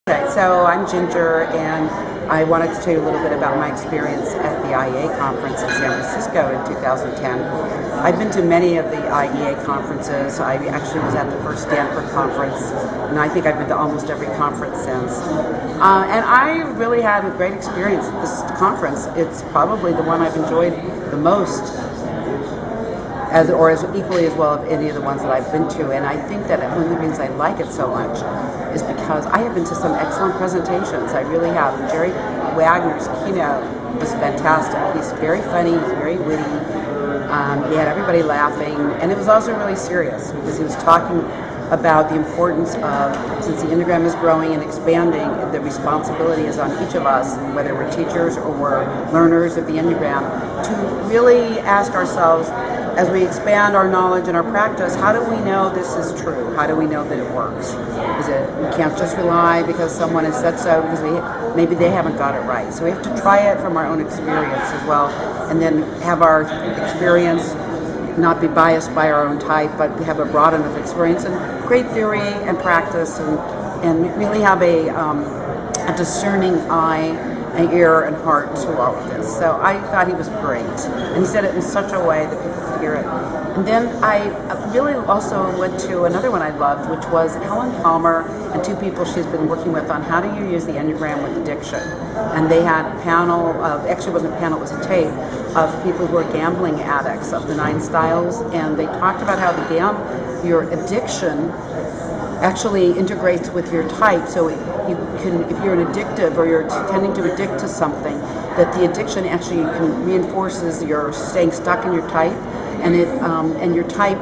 Okay, so I'm Ginger, and I wanted to tell you a little bit about my experience at the IEA Conference in San Francisco in 2010. I've been to many of the IEA conferences. I actually was at the first Stanford conference, and I think I've been to almost every conference since. And I really had a great experience at this conference. It's probably the one I've enjoyed the most, as equally as well as any of the ones that I've been to. And I think that one of the reasons I like it so much is because I have been to some excellent presentations. I really have. Jerry Wagner's keynote was fantastic. He's very funny, he's very witty. He had everybody laughing, and it was also really serious because he was talking about the importance of, since the Enneagram is growing and expanding, the responsibility is on each of us, whether we're teachers or we're learners of the Enneagram, to really ask ourselves, as we expand our knowledge and our practice, how do we know this is true? How do we know that it works? We can't just rely because someone has said so, because maybe they haven't got it right. So we have to try it from our own experience as well, and then have our experience not be biased by our own type, but have a broad enough experience and great theory and practice, and really have a discerning eye, an ear and heart to all of this. So I thought he was great, and he said it in such a way that people could hear it. And then I really also went to another one I loved, which was Helen Palmer and two people she's been working with on how do you use the Enneagram with addiction. And they had a panel of, actually it wasn't a panel, it was a tape of people who are gambling addicts of the 9 styles, and they talked about how your addiction actually integrates with your type, so you can, if you're an addictive or you're tending to addict to something, that the addiction actually reinforces your staying stuck in your type, and and your type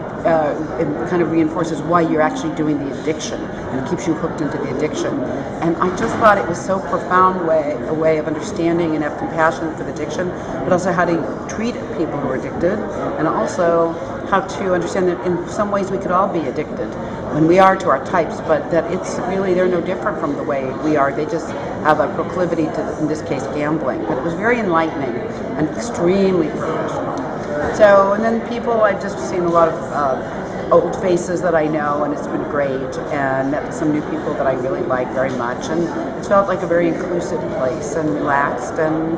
it kind of reinforces why you're actually doing the addiction, and it keeps you hooked into the addiction. And I just thought it was so profound a way of understanding and have compassion for the addiction, but also how to treat people who are addicted, and also how to understand that in some ways we could all be addicted when we are to our types, but that it's really, they're no different from the way we are. They just have a proclivity to, in this case, gambling. But it was very enlightening and extremely professional. So, and then people, I've just seen a lot of old faces that I know, and it's been great, and met some new people that I really like very much, and it felt like a very inclusive place and relaxed, and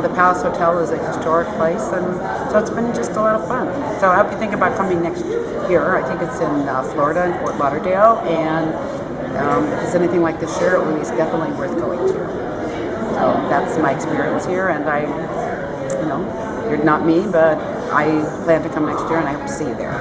the Palace Hotel is a historic place, and so it's been just a lot of fun. So I hope you think about coming next year. I think it's in Florida, in Fort Lauderdale, and if it's anything like this year, it is definitely worth going to. So that's my experience here, and you're not me, but I plan to come next year, and I hope to see you there.